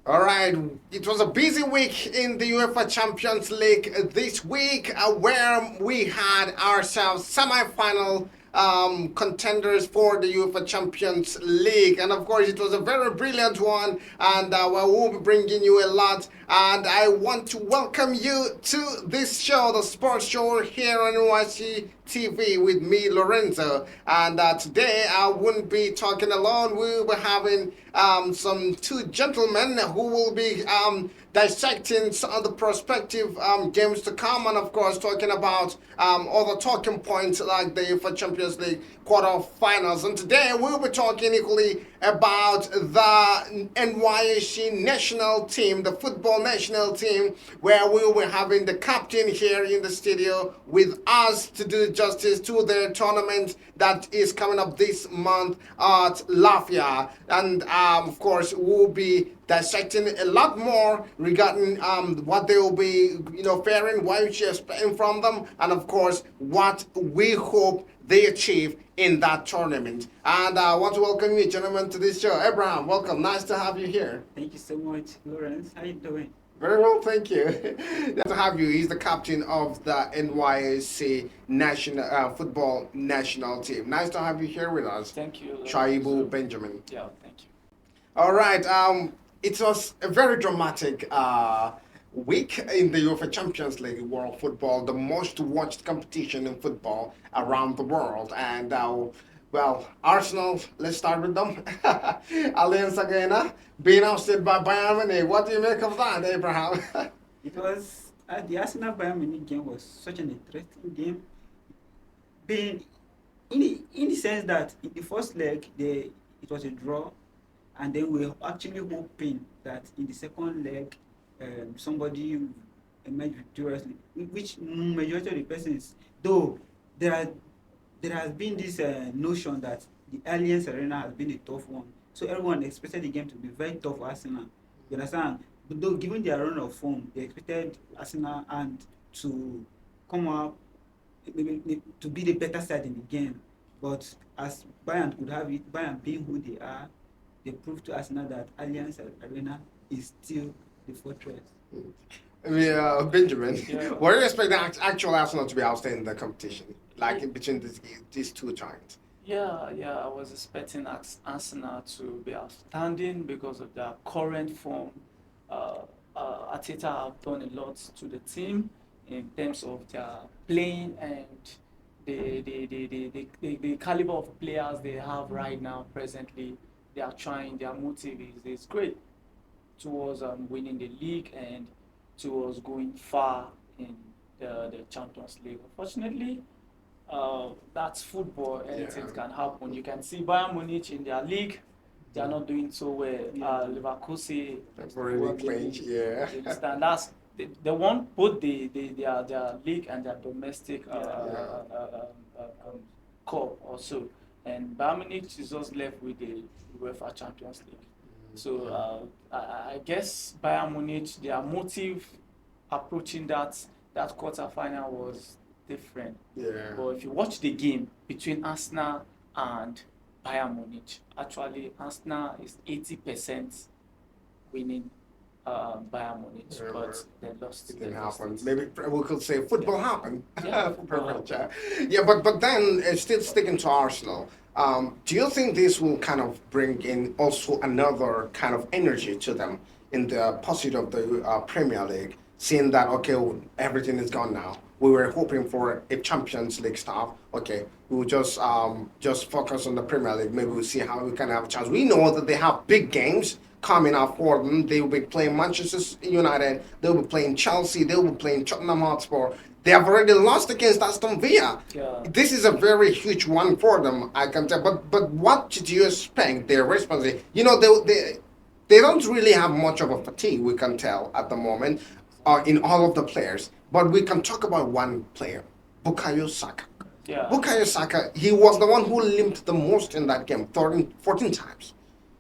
All right, it was a busy week in the UEFA Champions League this week, where we had ourselves semi-final contenders for the UEFA Champions League, and of course, it was a very brilliant one. And we'll be bringing you a lot. And I want to welcome you to this show, the sports show here on NYC TV with me, Lorenzo. And today I wouldn't be talking alone. We'll be having some two gentlemen who will be dissecting some of the prospective games to come, and of course talking about other talking points like the UEFA Champions League quarterfinals. And today we'll be talking equally about the NYSC national team, the football national team, where we will be having the captain here in the studio with us to do justice to their tournament that is coming up this month at Lafayette. And of course, we'll be dissecting a lot more regarding what they will be, faring, what we should expect from them, and of course, what we hope they achieve in that tournament. And I want to welcome you, gentlemen, to this show. Abraham, welcome. Nice to have you here. Thank you so much, Lawrence. How you doing? Very well, thank you. Nice to have you. He's the captain of the NYSC national football national team. Nice to have you here with us. Thank you. Shaibu Benjamin. Yeah, thank you. All right. It was a very dramatic week in the UEFA Champions League World Football, the most watched competition in football around the world. And well, Arsenal, let's start with them. Allianz Arena being ousted by Bayern Munich. What do you make of that, Abraham? It was the Arsenal Bayern Munich game was such an interesting game. Being in the sense that in the first leg it was a draw, and then we were actually hoping that in the second leg somebody would emerge victoriously, which majority of the persons, though there has been this notion that the Allianz Arena has been a tough one, so everyone expected the game to be very tough for Arsenal. You understand? But though given their run of form, they expected Arsenal and to come up maybe to be the better side in the game. But as Bayern could have it, Bayern being who they are, they proved to Arsenal that Allianz Arena is still the fortress. Yeah, Benjamin. Yeah. What do you expect the actual Arsenal to be outstanding in the competition, like in between these two giants? Yeah, I was expecting Arsenal to be outstanding because of their current form. Arteta have done a lot to the team in terms of their playing and the caliber of players they have right now presently. They are trying, their motive is great towards winning the league and towards going far in the Champions League. Unfortunately, that's football. Anything can happen. You can see Bayern Munich in their league. They are not doing so well. Leverkusen, That's really clinch, yeah. you understand? They want both their league and their domestic cup also. And Bayern Munich is just left with the UEFA Champions League. So I guess Bayern Munich, their motive approaching that quarterfinal was different. Yeah. But if you watch the game between Arsenal and Bayern Munich, actually Arsenal is 80% winning Bayern Munich, Yeah, but they lost. It They didn't lost happen. it. Maybe we could say football happened. Yeah, football Perfect. happened. Yeah, but then still sticking to Arsenal. Do you think this will kind of bring in also another kind of energy to them in the pursuit of the Premier League, seeing that okay, everything is gone now. We were hoping for a Champions League stuff. Okay, we'll just focus on the Premier League. Maybe we'll see how we can have a chance. We know that they have big games coming up for them. They will be playing Manchester United. They will be playing Chelsea. They will be playing Tottenham Hotspur. They have already lost against Aston Villa. Yeah. This is a very huge one for them, I can tell. But what did you expect? Their response, they don't really have much of a fatigue. We can tell at the moment, in all of the players. But we can talk about one player, Bukayo Saka. Yeah. Bukayo Saka, he was the one who limped the most in that game, 14 times.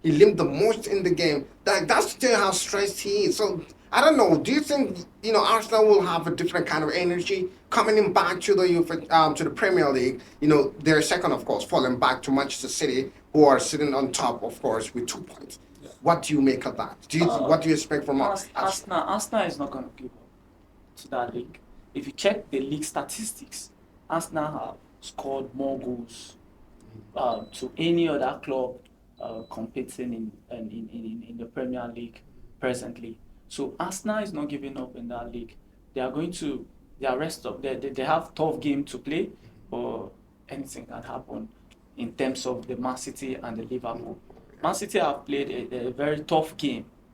He limped the most in the game. That's still how stressed he is. So I don't know. Do you think Arsenal will have a different kind of energy coming in back to the Premier League? They're second, of course, falling back to Manchester City, who are sitting on top, of course, with 2 points. What do you make of that? What do you expect from us? Arsenal is not going to give up to that league. If you check the league statistics, Arsenal have scored more goals to any other club competing in the Premier League presently. So Arsenal is not giving up in that league. They are going to they have tough game to play, but anything can happen in terms of the Man City and the Liverpool. Man City have played a very tough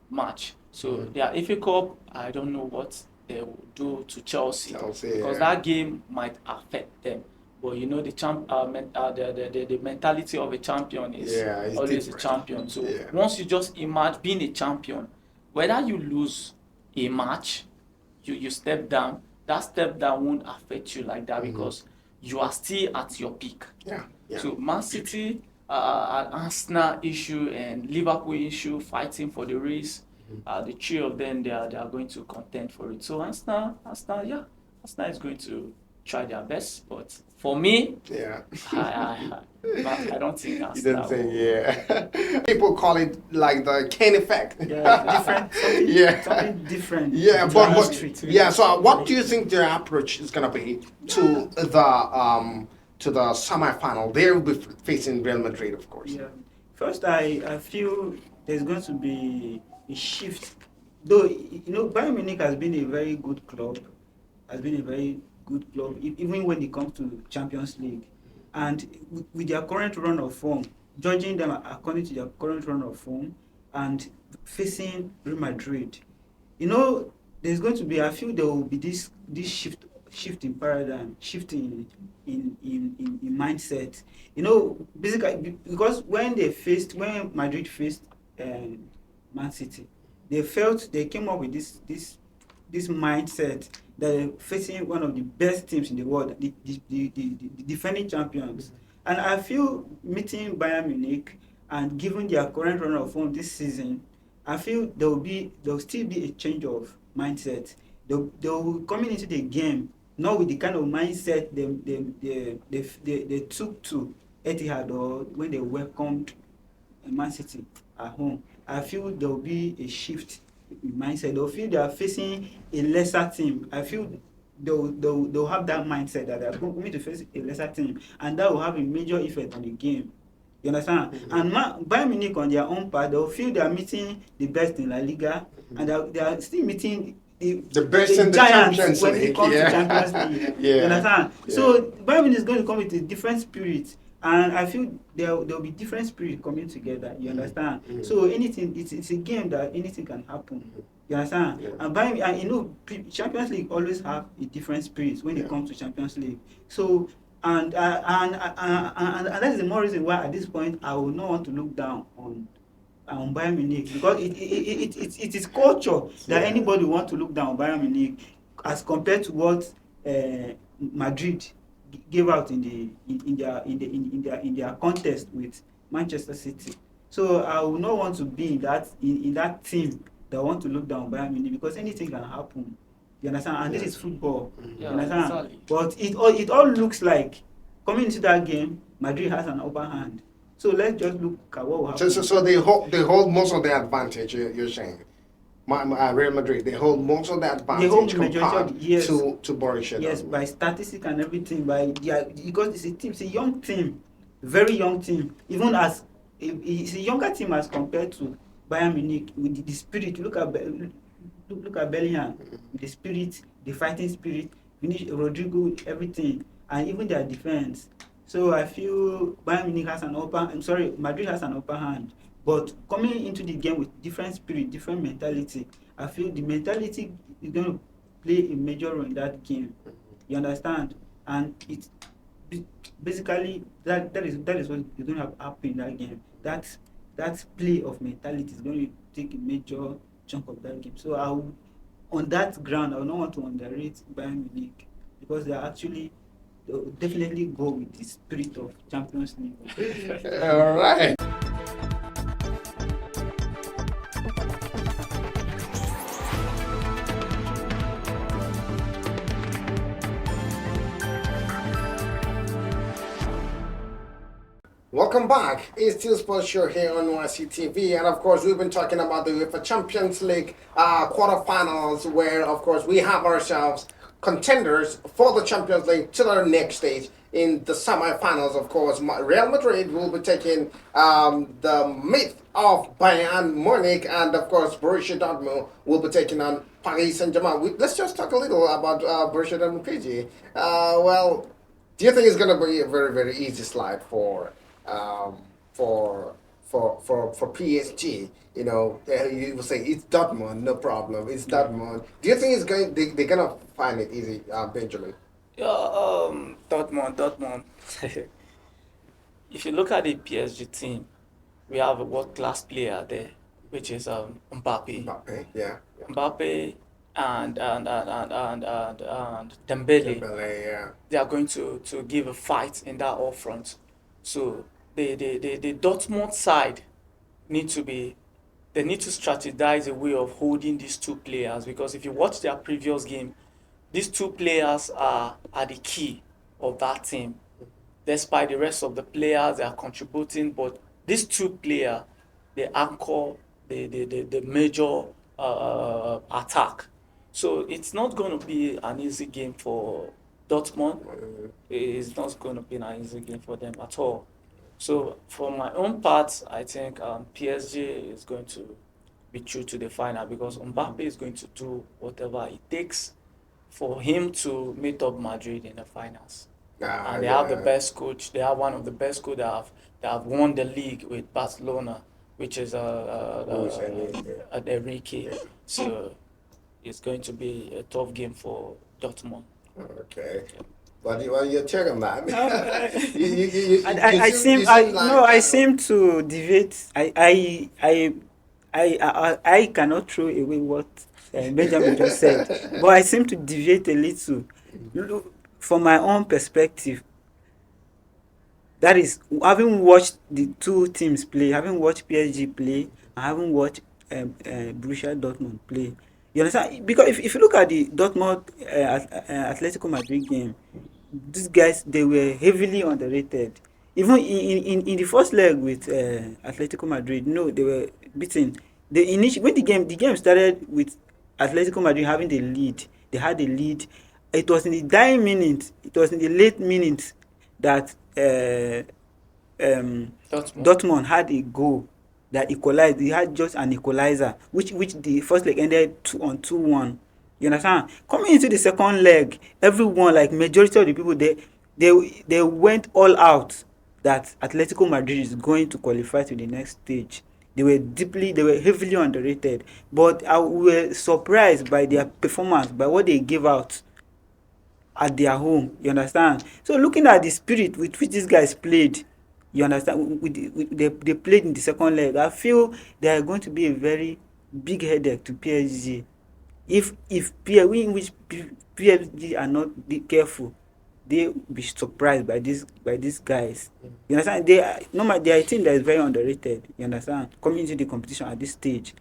match. So their FA Cup, I don't know what they will do to Chelsea because that game might affect them. But you know the mentality of a champion is always different. A champion. So once you just emerge being a champion, whether you lose a match, you step down. That step down won't affect you like that because you are still at your peak. So Man City, Arsenal issue and Liverpool issue fighting for the race. The three of them they are going to contend for it. So Arsenal is going to try their best, but for me, I don't think Arsenal. You don't think, People call it like the Kane effect. Different. Something different. So what do you think their approach is gonna be to the semi-final? They will be facing Real Madrid, of course. Yeah. First, I feel there's going to be a shift. Though Bayern Munich has been a very good club, even when it comes to Champions League, and with their current run of form, judging them according to their current run of form, and facing Real Madrid, there's going to be. I feel there will be this shift in paradigm, shift in mindset. Basically because when Madrid faced Man City, they came up with this mindset that they're facing one of the best teams in the world, the defending champions. And I feel meeting Bayern Munich and given their current run of form this season, I feel there will still be a change of mindset. They will coming into the game not with the kind of mindset they took to Etihad or when they welcomed Man City at home. I feel there will be a shift in mindset. They'll feel they are facing a lesser team. I feel they'll have that mindset that they are going to face a lesser team, and that will have a major effect on the game. You understand? And Bayern Munich on their own part, they'll feel they are meeting the best in La Liga, and they are still meeting the best in the giants when League. it comes to Champions League. You understand? So Bayern Munich is going to come with a different spirit, and I feel there will be different spirit coming together. You understand? So it's a game that anything can happen. You understand? And Bayern, Champions League always have a different spirit when it comes to Champions League. So and that is the more reason why at this point I will not want to look down on Bayern Munich, because it is culture that anybody want to look down on Bayern Munich as compared to what Madrid gave out in their contest with Manchester City. So I will not want to be in that team that want to look down on Bayern Munich, because anything can happen. You understand? And this is football. You understand? Exactly. But it all looks like coming into that game, Madrid has an upper hand. So let's just look at what will happen. So they hold most of the advantage. You're saying, Real Madrid, they hold most of the advantage compared to Borussia. Yes, by statistics and everything, because it's a young team, very young team. Even as it's a younger team as compared to Bayern Munich with the spirit. Look at Bellingham, the spirit, the fighting spirit. Rodrigo, everything, and even their defense. So I feel Madrid has an upper hand. But coming into the game with different spirit, different mentality, I feel the mentality is going to play a major role in that game. You understand? And it's basically that is what is going to happen in that game. That play of mentality is going to take a major chunk of that game. So on that ground, I will not want to underrate Bayern Munich, because they are actually definitely go with the spirit of Champions League. All right. Well, welcome back. It's still Sports Show here on YC TV, and of course, we've been talking about the UEFA Champions League quarterfinals, where of course we have ourselves contenders for the Champions League to the next stage. In the semi-finals, of course, Real Madrid will be taking the myth of Bayern Munich, and of course, Borussia Dortmund will be taking on Paris Saint-Germain. Let's just talk a little about Borussia Dortmund PG. Well, do you think it's going to be a very, very easy slide um, for for PSG? You know, you will say it's Dortmund, no problem. It's Dortmund. Do you think they're gonna find it easy, Benjamin? Yeah, Dortmund. If you look at the PSG team, we have a world-class player there, which is Mbappe. Mbappe, yeah. Mbappe and Dembele. Dembele, yeah. They are going to give a fight in that all front. So the Dortmund side need to be they need to strategize a way of holding these two players, because if you watch their previous game, these two players are the key of that team. Despite the rest of the players, they are contributing, but these two players, they anchor the major attack. So it's not going to be an easy game for Dortmund. It's not going to be an easy game for them at all. So for my own part, I think PSG is going to be true to the final, because Mbappe is going to do whatever it takes for him to meet up Madrid in the finals. And they have the best coach. They have one of the best coach that have won the league with Barcelona, which is Enrique. So it's going to be a tough game for Dortmund. Okay. But you're checking that. I seem to deviate. I cannot throw away what Benjamin just said, but I seem to deviate a little. From my own perspective, that is, having watched the two teams play, having watched PSG play, and having watched Borussia Dortmund play, you understand? Because if you look at the Dortmund Atletico Madrid game, these guys, they were heavily underrated. Even in the first leg with Atletico Madrid, no, they were beaten. When the game started with Atletico Madrid having the lead, they had the lead. It was in the dying minutes, it was in the late minutes that Dortmund had a goal that equalized. They had just an equalizer, which the first leg ended 2-1. You understand? Coming into the second leg, everyone, like majority of the people, they went all out that Atletico Madrid is going to qualify to the next stage. They were heavily underrated, but we were surprised by their performance, by what they gave out at their home. You understand? So looking at the spirit with which these guys played, you understand, they played in the second leg, I feel they are going to be a very big headache to PSG. If PSG are not careful, they will be surprised by these guys. You understand? They are a team that is very underrated. You understand? Coming into the competition at this stage,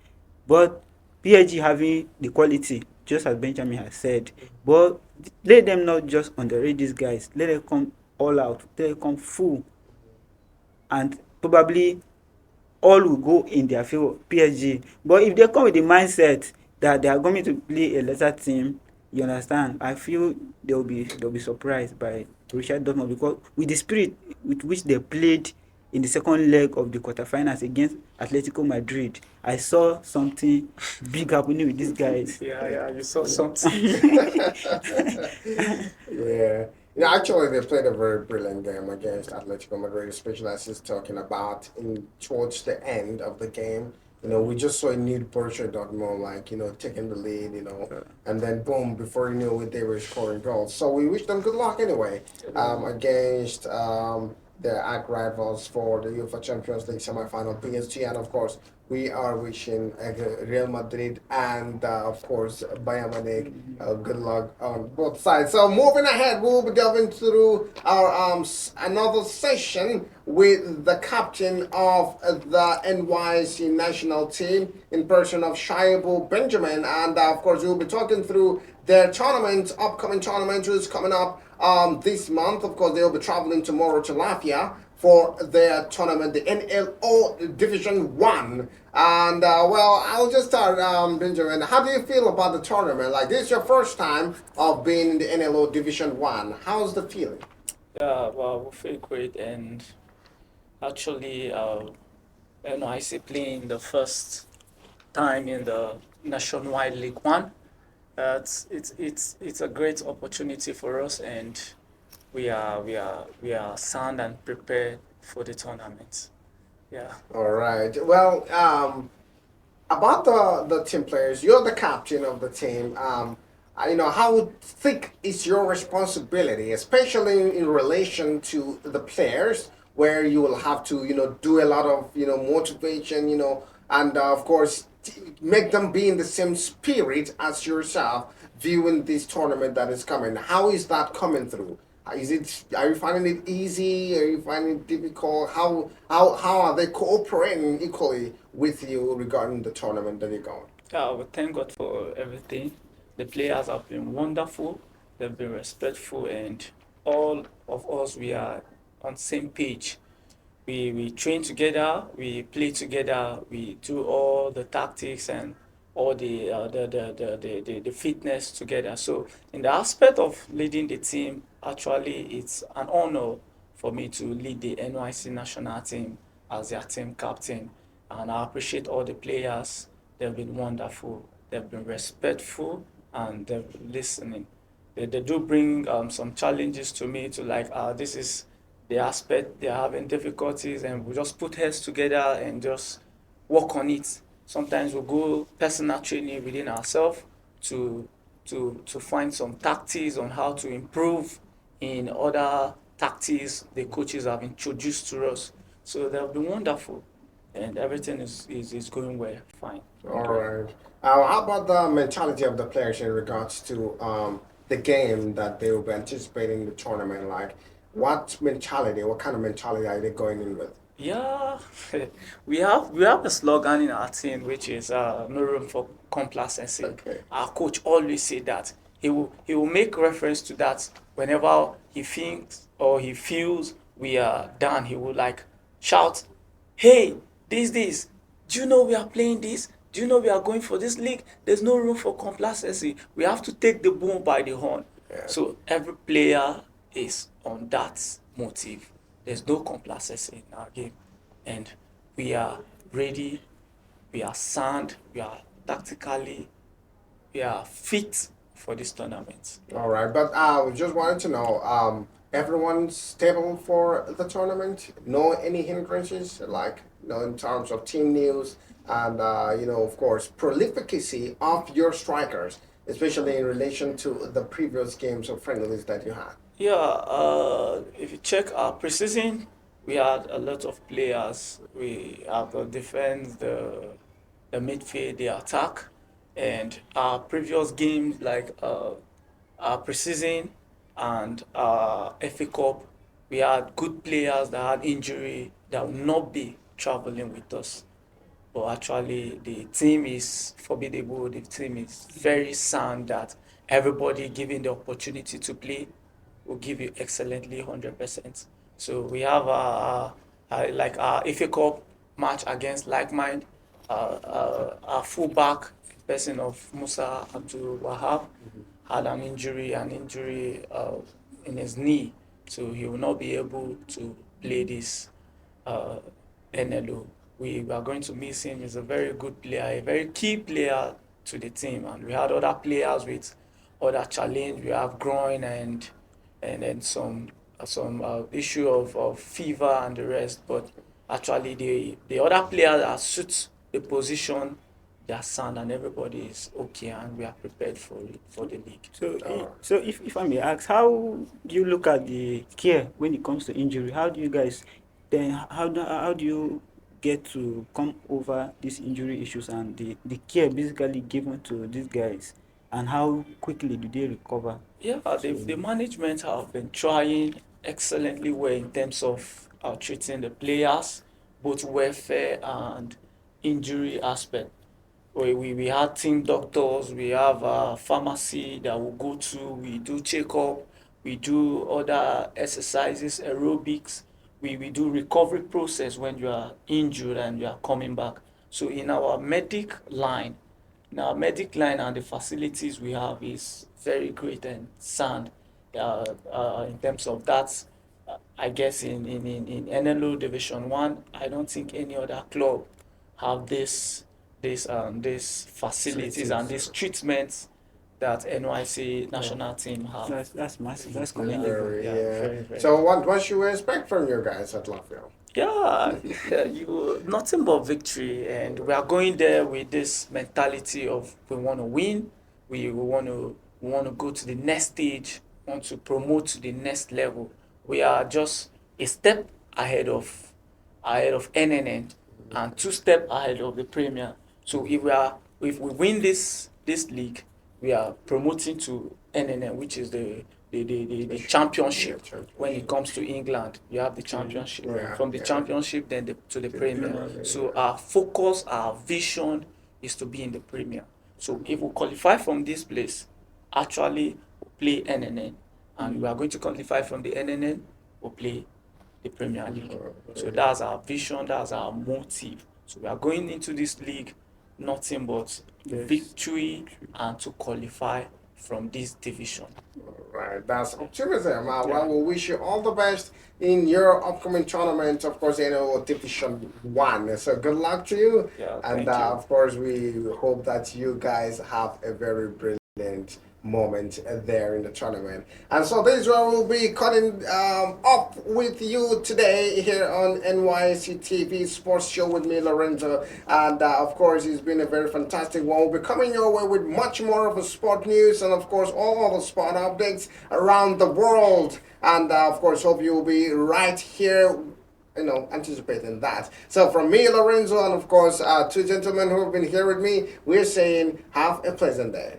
but PSG having the quality, just as Benjamin has said, but let them not just underrate these guys. Let them come all out. Let them come full, and probably all will go in their favor, PSG. But if they come with the mindset that they are going to play a lesser team, you understand, I feel they'll be surprised by Borussia Dortmund, because with the spirit with which they played in the second leg of the quarterfinals against Atletico Madrid, I saw something big happening with these guys. Yeah, you saw something. Yeah. Yeah, actually, they played a very brilliant game against Atletico Madrid, especially as he's talking about towards the end of the game. You know, we just saw a new Borussia Dortmund, like, you know, taking the lead, you know, and then boom, before you knew it, they were scoring goals. So we wish them good luck anyway against their arch rivals for the UEFA Champions League semi-final, PSG, and of course, we are wishing Real Madrid and of course Bayern Munich good luck on both sides. So moving ahead, we'll be delving through our another session with the captain of the NYC national team in person of Shaibu Benjamin, and of course we'll be talking through their upcoming tournament, which is coming up this month. Of course, they'll be traveling tomorrow to Latvia for their tournament, the NLO Division 1. And well, I'll just start, Benjamin. How do you feel about the tournament? Like, this is your first time of being in the NLO Division 1. How's the feeling? Yeah, well, we feel great, and actually, NYC playing the first time in the Nationwide League One. It's a great opportunity for us, and we are sound and prepared for the tournament. Yeah. All right. Well, about the team players, you're the captain of the team. How thick is your responsibility, especially in relation to the players, where you will have to, do a lot of, motivation, and of course, make them be in the same spirit as yourself, viewing this tournament that is coming. How is that coming through? Is it? Are you finding it easy? Are you finding it difficult? How are they cooperating equally with you regarding the tournament that you're going? Yeah, we thank God for everything. The players have been wonderful. They've been respectful, and all of us we are on same page. We train together, we play together, we do all the tactics and all the fitness together. So in the aspect of leading the team, actually it's an honor for me to lead the NYC national team as their team captain. And I appreciate all the players. They've been wonderful. They've been respectful and they're listening. They do bring some challenges to me to like this is the aspect they're having difficulties, and we just put heads together and just work on it. Sometimes we go personal training within ourselves to to find some tactics on how to improve in other tactics the coaches have introduced to us. So they've been wonderful, and everything is going well, fine. All right. How about the mentality of the players in regards to the game that they will be anticipating in the tournament? Like, what kind of mentality are they going in with? Yeah, we have a slogan in our team which is no room for complacency. Okay. Our coach always say that he will make reference to that whenever he thinks or he feels we are done. He will like shout, "Hey, this! Do you know we are playing this? Do you know we are going for this league? There's no room for complacency. We have to take the bull by the horn." Yeah. So every player is on that motive. There's no complacency in our game, and we are ready. We are sound. We are tactically. We are fit for this tournament. All right. But we just wanted to know, everyone's stable for the tournament. No any hindrances, like in terms of team news and of course, prolificacy of your strikers, especially in relation to the previous games of friendlies that you had. Yeah, if you check our preseason, we had a lot of players. We have the defense, the midfield, the attack, and our previous games like our preseason and our FA Cup, we had good players that had injury that will not be traveling with us. But actually, the team is formidable. The team is very sound. That everybody given the opportunity to play will give you excellently 100%. So we have like our FA Cup match against like mind. Our fullback, person of Musa Abdul Wahab, had an injury in his knee, so he will not be able to play this uh, NLO. We are going to miss him. He's a very good player, a very key player to the team, and we had other players with other challenge. We have groin and then some issue of fever and the rest. But actually, the other players that suit the position, they are sound and everybody is okay, and we are prepared for the league. So, if I may ask, how do you look at the care when it comes to injury? How do you guys then how do you get to come over these injury issues and the care basically given to these guys, and how quickly do they recover? Yeah, the management have been trying excellently well in terms of treating the players, both welfare and injury aspect. We had team doctors, we have a pharmacy that we go to, we do checkup, we do other exercises, aerobics, we do recovery process when you are injured and you are coming back. So in our medic line, and the facilities we have is very great and sound. In terms of that, I guess in NLO Division One, I don't think any other club have this facilities and these treatments that NYC national team have. That's massive. That's Yeah. commendable. Yeah, Yeah. very, very. So what should we expect from you guys at Lafayette? Yeah, you nothing but victory, and we are going there with this mentality of we want to win, we want to go to the next stage, want to promote to the next level. We are just a step ahead of NNN, and two step ahead of the Premier. So if we win this league, we are promoting to NNN, which is the championship. When it comes to England, you have the championship. Yeah, From the yeah. championship, then to the Premier. So our focus, our vision is to be in the Premier. So if we qualify from this place, actually we'll play NNN, and we are going to qualify from the NNN, we'll play the Premier League. So that's our vision, that's our motive. So we are going into this league nothing but victory and to qualify from this division. Right, that's optimism. Well, we wish you all the best in your upcoming tournament, of course, Division 1. So good luck to you. Yeah, And thank you. of course, we hope that you guys have a very brilliant moment there in the tournament. And so this is where we'll be cutting up with you today here on NYC TV Sports Show with me, Lorenzo. And of course, it's been a very fantastic one. We'll be coming your way with much more of a sport news and of course all the sport updates around the world. And of course, hope you'll be right here, anticipating that. So from me, Lorenzo, and of course, two gentlemen who have been here with me, we're saying have a pleasant day.